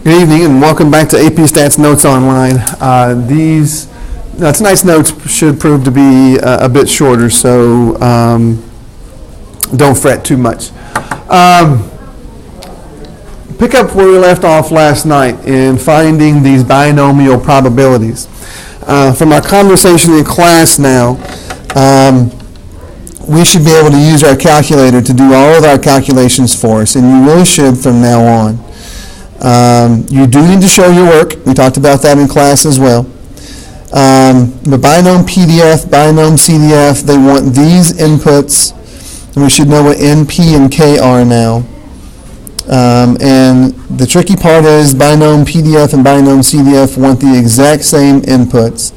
Good evening and welcome back to AP Stats Notes Online. Tonight's notes should prove to be a bit shorter, so don't fret too much. Pick up where we left off last night in finding these binomial probabilities. From our conversation in class now, we should be able to use our calculator to do all of our calculations for us, and you really should from now on. You do need to show your work. We talked about that in class as well. The binom PDF, binom CDF, they want these inputs, and we should know what NP and K are now. And the tricky part is binom PDF and binom CDF want the exact same inputs.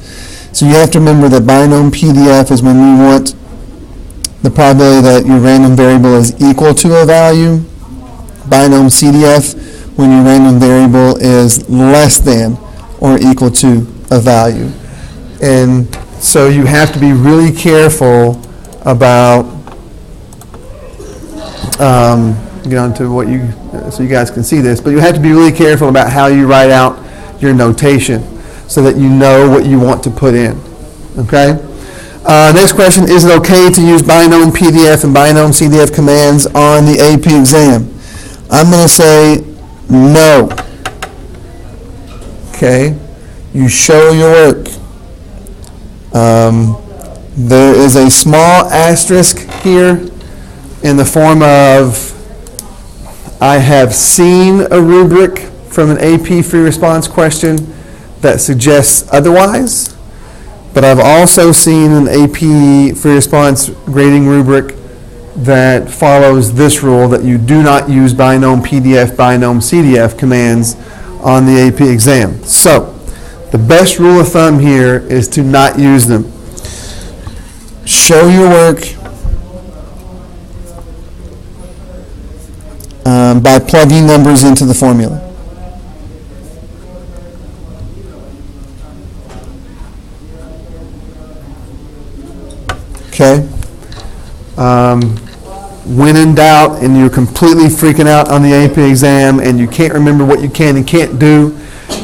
So you have to remember that binom PDF is when we want the probability that your random variable is equal to a value. Binom CDF, when your random variable is less than or equal to a value. And so you have to be really careful about, get on to what so you guys can see this, but you have to be really careful about how you write out your notation so that you know what you want to put in, okay? Next question, is it okay to use binom PDF and binom CDF commands on the AP exam? I'm going to say no. Okay, you show your work. There is a small asterisk here in the form of I have seen a rubric from an AP free response question that suggests otherwise, but I've also seen an AP free response grading rubric that follows this rule that you do not use binom PDF, binom CDF commands on the AP exam. So, the best rule of thumb here is to not use them. Show your work by plugging numbers into the formula. Okay? When in doubt and you're completely freaking out on the AP exam and you can't remember what you can and can't do,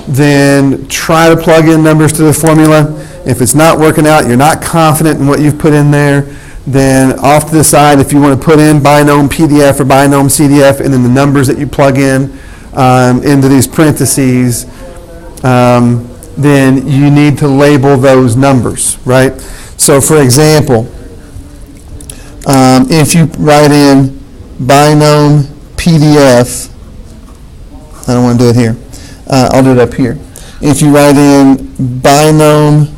then try to plug in numbers to the formula. If it's not working out, you're not confident in what you've put in there, then off to the side, if you want to put in binom PDF or binom CDF and then the numbers that you plug in into these parentheses, then you need to label those numbers, right? So for example, if you write in binom PDF, I don't want to do it here. I'll do it up here. If you write in binom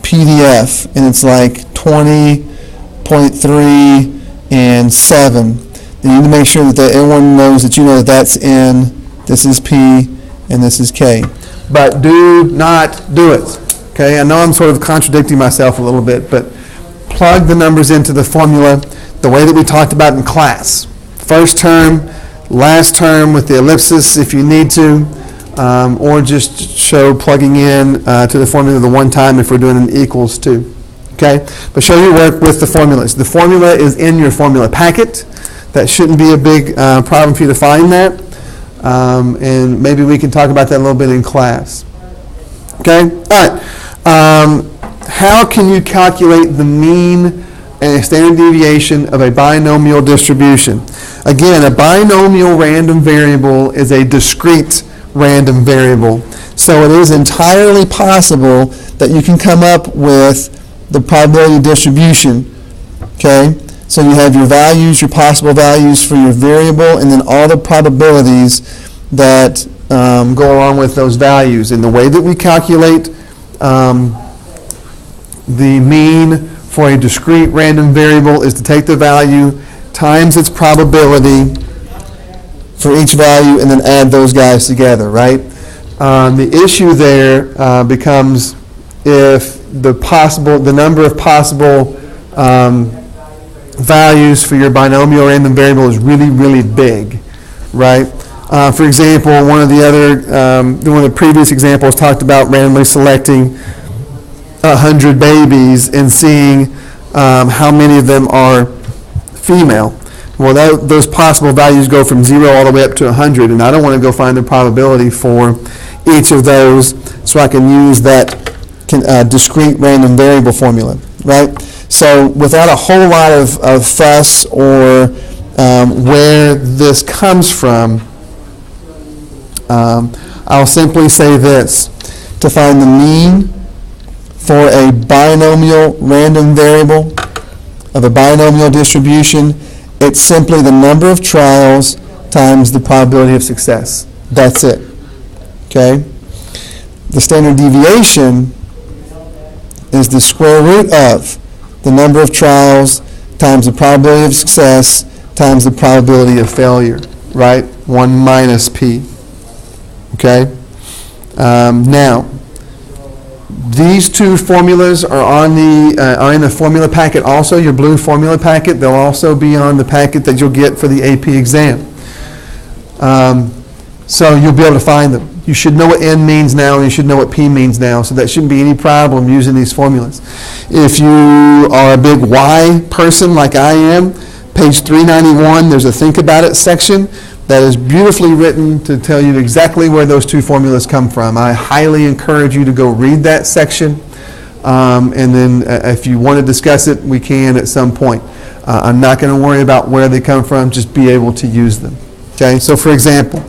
PDF and it's like 20.3 and 7, then you need to make sure that everyone knows that you know that that's N, this is P, and this is K. But do not do it. Okay, I know I'm sort of contradicting myself a little bit, but plug the numbers into the formula the way that we talked about in class. First term, last term with the ellipsis if you need to, or just show plugging in to the formula the one time if we're doing an equals to. Okay? But show your work with the formulas. The formula is in your formula packet. That shouldn't be a big problem for you to find that. And maybe we can talk about that a little bit in class. Okay? All right. How can you calculate the mean and standard deviation of a binomial distribution? Again, a binomial random variable is a discrete random variable. So it is entirely possible that you can come up with the probability distribution. Okay? So you have your values, your possible values for your variable, and then all the probabilities that go along with those values. And the way that we calculate the mean for a discrete random variable is to take the value times its probability for each value and then add those guys together, right? The issue there becomes if the number of possible values for your binomial random variable is really, really big, right? For example, one of the previous examples talked about randomly selecting 100 babies and seeing how many of them are female. Well, those possible values go from 0 all the way up to 100, and I don't want to go find the probability for each of those, so I can use that discrete random variable formula, right? So without a whole lot of fuss or where this comes from, I'll simply say this. To find the mean for a binomial random variable of a binomial distribution, it's simply the number of trials times the probability of success. That's it. Okay? The standard deviation is the square root of the number of trials times the probability of success times the probability of failure, right? 1 minus p. Okay? Now, these two formulas are in the formula packet also, your blue formula packet. They'll also be on the packet that you'll get for the AP exam. So you'll be able to find them. You should know what n means now, and you should know what p means now, so that shouldn't be any problem using these formulas. If you are a big y person like I am, page 391, there's a Think About It section that is beautifully written to tell you exactly where those two formulas come from. I highly encourage you to go read that section, and then if you want to discuss it, we can at some point. I'm not going to worry about where they come from, just be able to use them. Okay, so for example,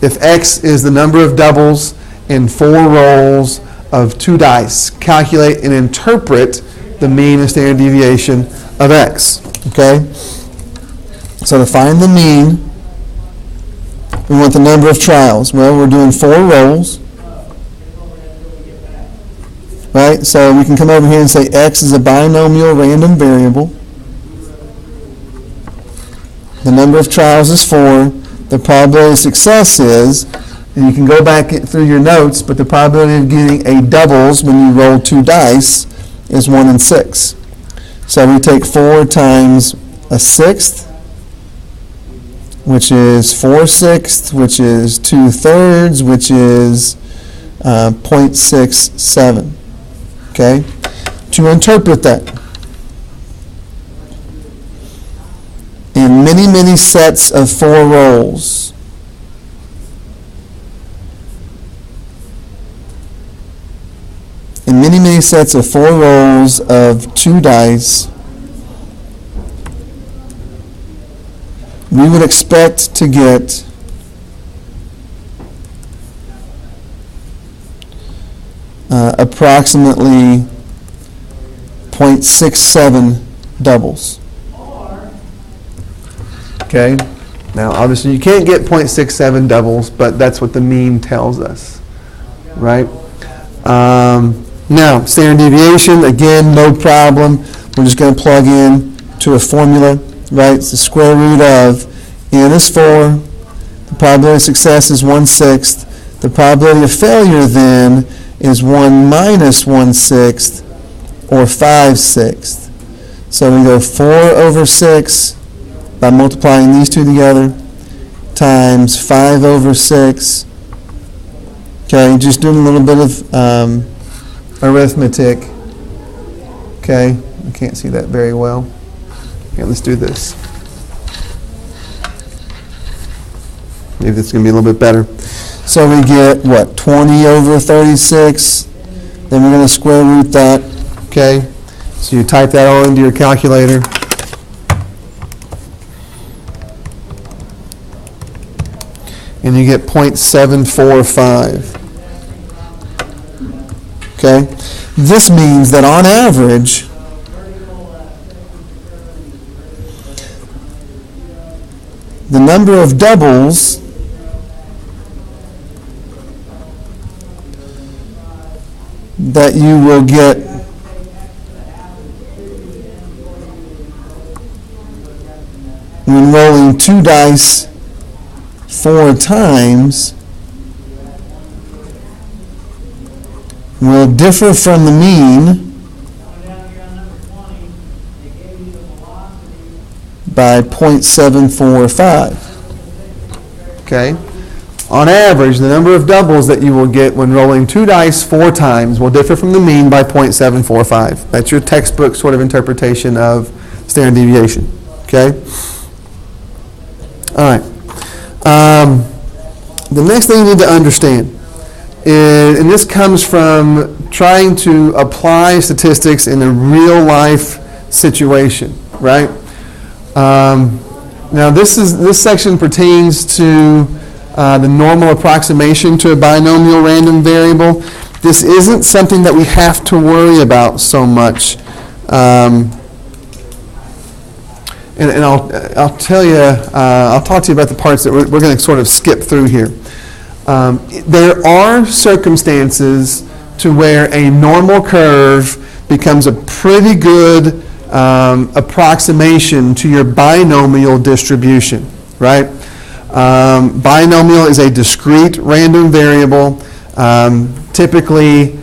if x is the number of doubles in 4 rolls of 2 dice, calculate and interpret the mean and standard deviation of x. Okay? So to find the mean, we want the number of trials. Well, we're doing 4 rolls. Right? So we can come over here and say x is a binomial random variable. The number of trials is 4. The probability of success is, and you can go back through your notes, but the probability of getting a doubles when you roll 2 dice is 1 in 6. So we take 4 times a sixth, which is 4/6, which is 2/3, which is 0.67. Okay? To interpret that, in many, many sets of 4 rolls, in many, many sets of 4 rolls of 2 dice, we would expect to get approximately 0.67 doubles. Okay? Now, obviously, you can't get 0.67 doubles, but that's what the mean tells us, right? Now, standard deviation, again, no problem. We're just going to plug in to a formula, right? It's the square root of n is 4. The probability of success is 1/6. The probability of failure, then, is 1 minus 1/6, or 5/6. So we go 4/6 by multiplying these two together times 5/6. Okay, just doing a little bit of arithmetic. Okay, I can't see that very well. Okay, let's do this. Maybe this is going to be a little bit better. So we get, what, 20/36. Then we're going to square root that. Okay, so you type that all into your calculator. And you get 0.745. Okay? This means that on average, the number of doubles that you will get when rolling 2 dice 4 times will differ from the mean by 0.745. Okay? On average, the number of doubles that you will get when rolling 2 dice 4 times will differ from the mean by 0.745. That's your textbook sort of interpretation of standard deviation. Okay? All right. The next thing you need to understand is, and this comes from trying to apply statistics in a real life situation, right? Now this section pertains to the normal approximation to a binomial random variable. This isn't something that we have to worry about so much. And I'll tell you, I'll talk to you about the parts that we're going to sort of skip through here. There are circumstances to where a normal curve becomes a pretty good approximation to your binomial distribution, right? Binomial is a discrete random variable. Typically,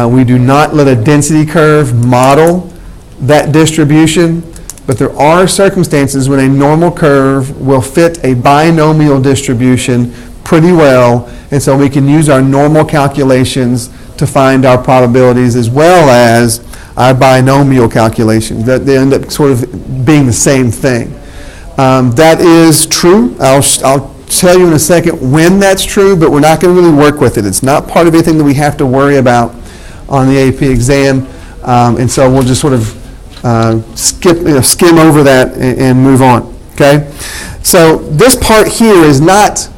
we do not let a density curve model that distribution. But there are circumstances when a normal curve will fit a binomial distribution pretty well, and so we can use our normal calculations to find our probabilities as well as our binomial calculations. They end up sort of being the same thing. That is true. I'll tell you in a second when that's true, but we're not going to really work with it. It's not part of anything that we have to worry about on the AP exam, and so we'll just sort of skim over that and move on. Okay, so this part here is not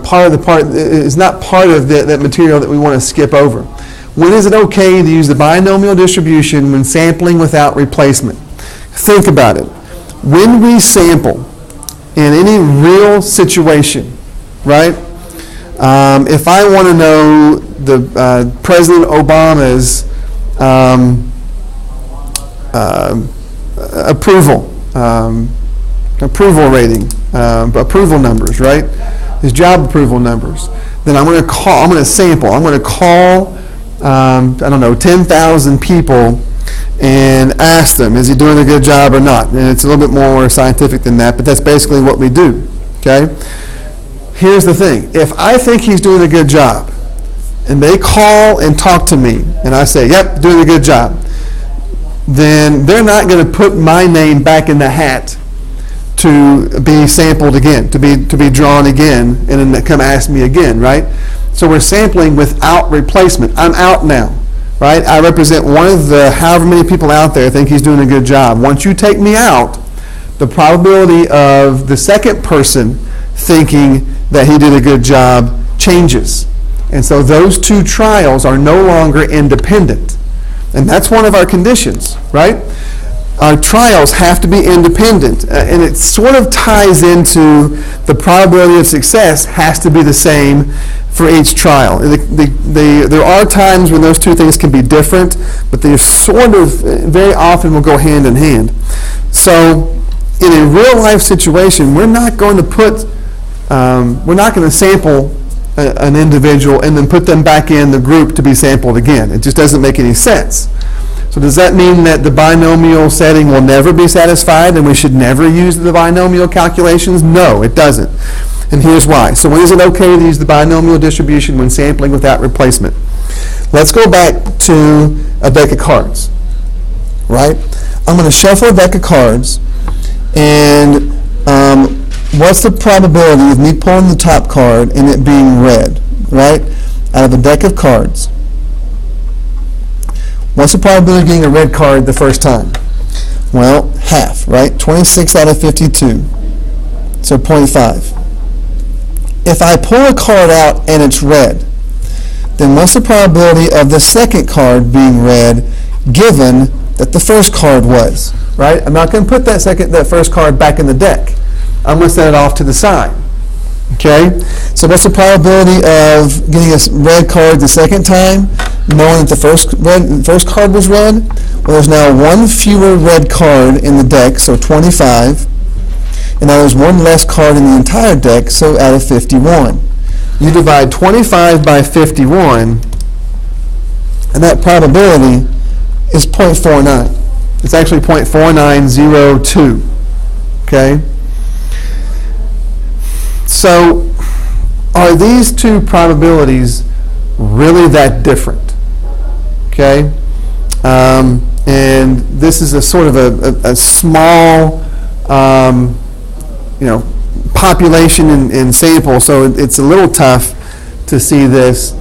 part of that material that we want to skip over. When is it okay to use the binomial distribution when sampling without replacement? Think about it. When we sample in any real situation, right? If I want to know the President Obama's approval rating, approval numbers, right? His job approval numbers. Then I'm going to call 10,000 people and ask them, is he doing a good job or not? And it's a little bit more scientific than that, but that's basically what we do, okay? Here's the thing. If I think he's doing a good job, and they call and talk to me, and I say, yep, doing a good job, then they're not going to put my name back in the hat to be sampled again, to be drawn again, and then come ask me again, right? So we're sampling without replacement. I'm out now, right? I represent one of the however many people out there think he's doing a good job. Once you take me out, the probability of the second person thinking that he did a good job changes. And so those two trials are no longer independent. And that's one of our conditions, right? Our trials have to be independent. And it sort of ties into the probability of success has to be the same for each trial. There are times when those two things can be different, but they sort of very often will go hand in hand. So in a real life situation, we're not going to sample an individual and then put them back in the group to be sampled again. It just doesn't make any sense. So does that mean that the binomial setting will never be satisfied and we should never use the binomial calculations? No, it doesn't. And here's why. So when is it okay to use the binomial distribution when sampling without replacement? Let's go back to a deck of cards, right? I'm going to shuffle a deck of cards, and what's the probability of me pulling the top card and it being red, right? Out of a deck of cards. What's the probability of getting a red card the first time? Well, half, right? 26 out of 52. So 0.5. If I pull a card out and it's red, then what's the probability of the second card being red given that the first card was, right? I'm not going to put that first card back in the deck. I'm going to set it off to the side. Okay? So what's the probability of getting a red card the second time, knowing that the first card was red? Well, there's now one fewer red card in the deck, so 25. And now there's one less card in the entire deck, so out of 51. You divide 25 by 51, and that probability is 0.49. It's actually 0.4902. Okay? So, are these two probabilities really that different? Okay? And this is a sort of a small population and sample, so it's a little tough to see this.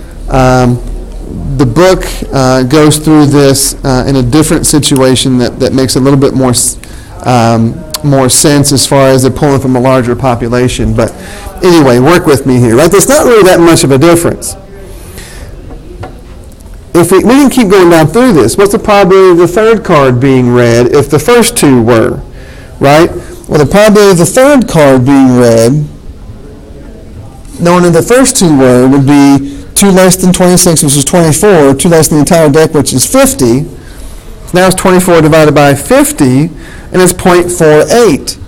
The book goes through this in a different situation that makes a little bit more sense as far as they're pulling from a larger population. But anyway, work with me here, right? There's not really that much of a difference. If we can keep going down through this, what's the probability of the third card being read if the first two were, right? Well, the probability of the third card being read, knowing that the first two were, would be 2 less than 26, which is 24, 2 less than the entire deck, which is 50. Now it's 24 divided by 50, and it's 0.48.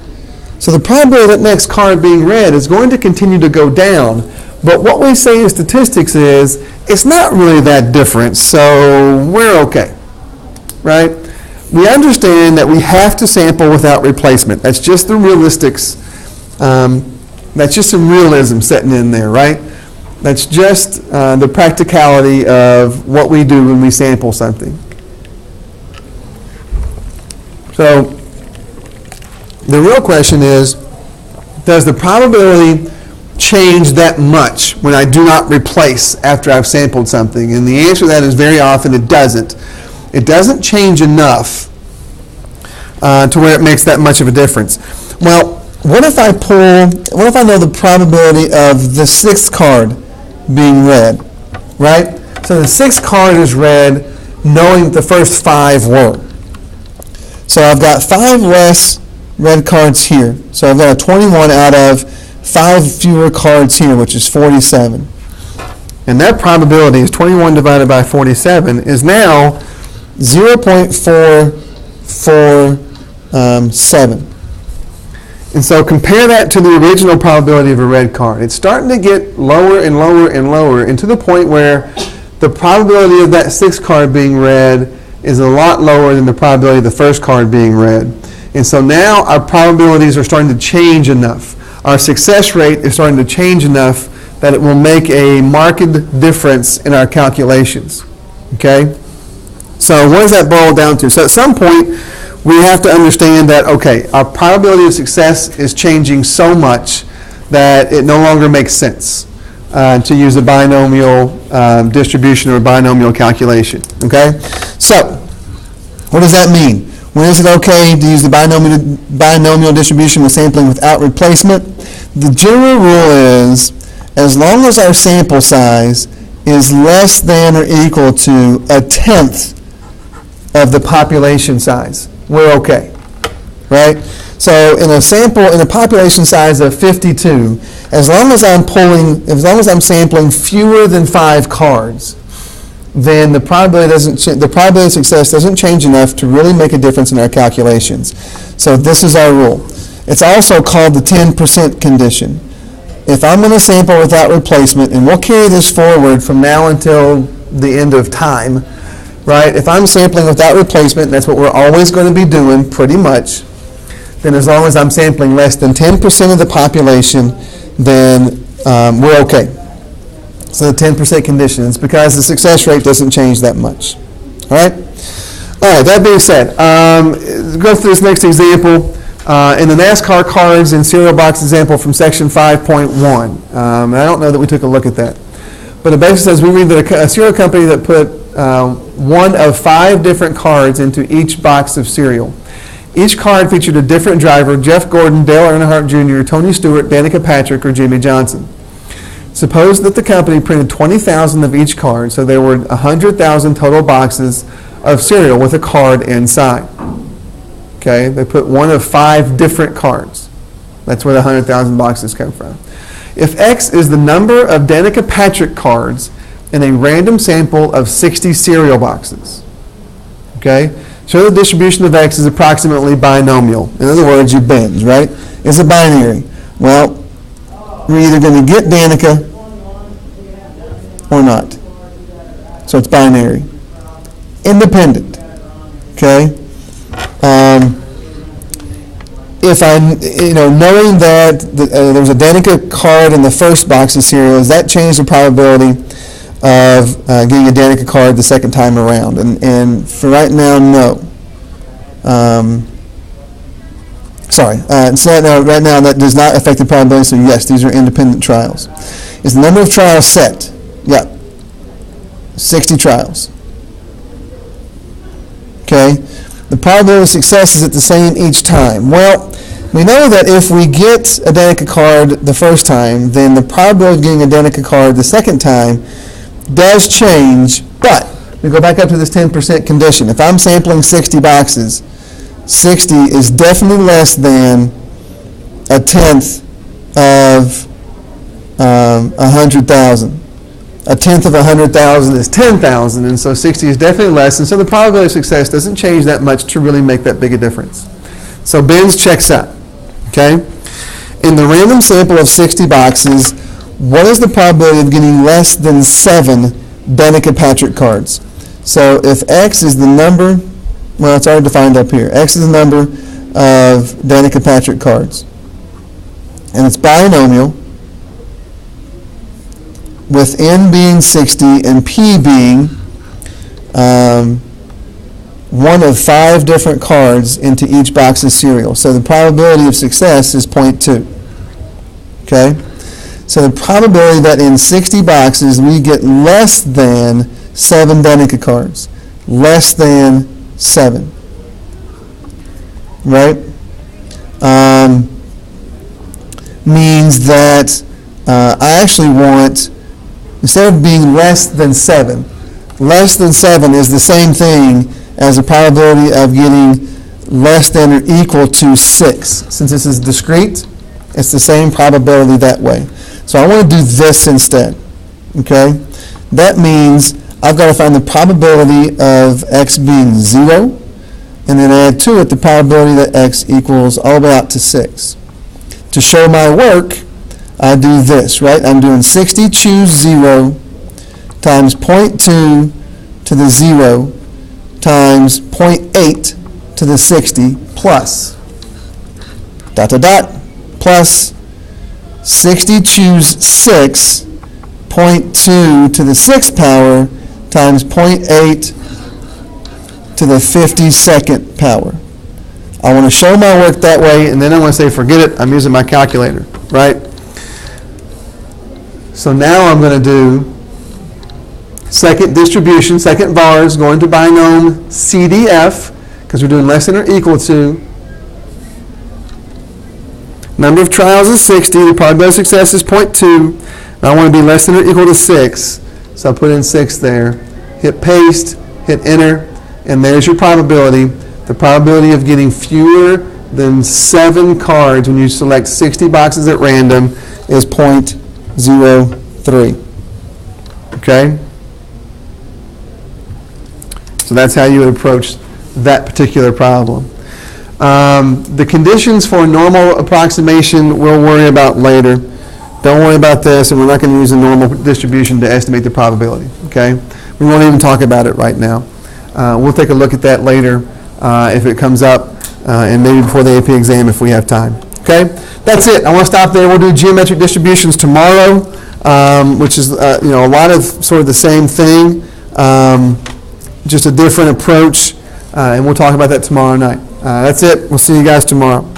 So the probability of that next card being read is going to continue to go down. But what we say in statistics is, it's not really that different, so we're okay, right? We understand that we have to sample without replacement. That's just the realistics. That's just some realism setting in there, right? That's just the practicality of what we do when we sample something. So the real question is, does the probability change that much when I do not replace after I've sampled something? And the answer to that is very often it doesn't. It doesn't change enough to where it makes that much of a difference. Well, what if I know the probability of the sixth card being read, right? So the sixth card is read knowing that the first 5 were. So I've got 5 less red cards here. So I've got a 21 out of 5 fewer cards here, which is 47. And that probability is 21 divided by 47 is now 0.447. And so compare that to the original probability of a red card. It's starting to get lower and lower and lower, and to the point where the probability of that sixth card being read is a lot lower than the probability of the first card being read. And so now our probabilities are starting to change enough. Our success rate is starting to change enough that it will make a marked difference in our calculations. Okay? So what does that boil down to? So at some point, we have to understand that, okay, our probability of success is changing so much that it no longer makes sense to use a binomial distribution or a binomial calculation. Okay? So what does that mean? When is it okay to use the binomial distribution with sampling without replacement? The general rule is, as long as our sample size is less than or equal to 1/10 of the population size, we're okay, right? So in a population size of 52, as long as I'm sampling fewer than 5 cards, then the probability of success doesn't change enough to really make a difference in our calculations. So this is our rule. It's also called the 10% condition. If I'm going to sample without replacement, and we'll carry this forward from now until the end of time, right? If I'm sampling without replacement, that's what we're always going to be doing pretty much, then as long as I'm sampling less than 10% of the population, then we're okay. So the 10% condition is because the success rate doesn't change that much. All right? All right, that being said, go through this next example. In the NASCAR cards in cereal box example from section 5.1. I don't know that we took a look at that. But it basically says we read that a cereal company that put one of 5 different cards into each box of cereal. Each card featured a different driver: Jeff Gordon, Dale Earnhardt Jr., Tony Stewart, Danica Patrick, or Jimmy Johnson. Suppose that the company printed 20,000 of each card, so there were 100,000 total boxes of cereal with a card inside. Okay, they put one of 5 different cards. That's where the 100,000 boxes come from. If X is the number of Danica Patrick cards in a random sample of 60 cereal boxes, okay, show the distribution of X is approximately binomial. In other words, you binge, right? It's a binary. Well, we're either going to get Danica or not. So it's binary. Independent. Okay? If knowing that there's a Danica card in the first box of cereal, does that change the probability of getting a Danica card the second time around? And for right now, no. Sorry. So right now that does not affect the probability, so yes, these are independent trials. Is the number of trials set? Yeah. 60 trials. Okay. The probability of success is at the same each time. Well, we know that if we get a Danica card the first time, then the probability of getting a Danica card the second time does change, but we go back up to this 10% condition. If I'm sampling 60 boxes, 60 is definitely less than a tenth of 100,000. A tenth of 100,000 is 10,000, and so 60 is definitely less, and so the probability of success doesn't change that much to really make that big a difference. So Ben's checks out, okay? In the random sample of 60 boxes, what is the probability of getting less than 7 Danica Patrick cards? So if X is the number, well, it's already defined up here. X is the number of Danica Patrick cards, and it's binomial, with N being 60 and P being one of 5 different cards into each box's serial. So the probability of success is 0.2. Okay? So the probability that in 60 boxes we get less than 7 Danica cards. Less than 7. Right? Means that I actually want, instead of being less than 7 is the same thing as the probability of getting less than or equal to 6. Since this is discrete, it's the same probability that way. So I want to do this instead. Okay? That means I've got to find the probability of X being 0, and then add to it the probability that X equals all the way out to 6. To show my work, I do this, right? I'm doing 60 choose 0 times 0.2 to the 0 times 0.8 to the 60 plus dot dot dot plus 60 choose 6 0.2 to the 6th power times 0.8 to the 52nd power. I want to show my work that way, and then I want to say, forget it, I'm using my calculator, right? So now I'm going to do second distribution, second vars, going to binom CDF, because we're doing less than or equal to. Number of trials is 60, the probability of success is 0.2, and I want to be less than or equal to 6, so I put in 6 there. Hit paste, hit enter, and there's your probability. The probability of getting fewer than 7 cards when you select 60 boxes at random is 0.03. Okay? So that's how you would approach that particular problem. The conditions for normal approximation we'll worry about later. Don't worry about this, and we're not going to use a normal distribution to estimate the probability. Okay? We won't even talk about it right now. We'll take a look at that later if it comes up, and maybe before the AP exam if we have time. Okay? That's it. I want to stop there. We'll do geometric distributions tomorrow, which is a lot of sort of the same thing, just a different approach, and we'll talk about that tomorrow night. That's it. We'll see you guys tomorrow.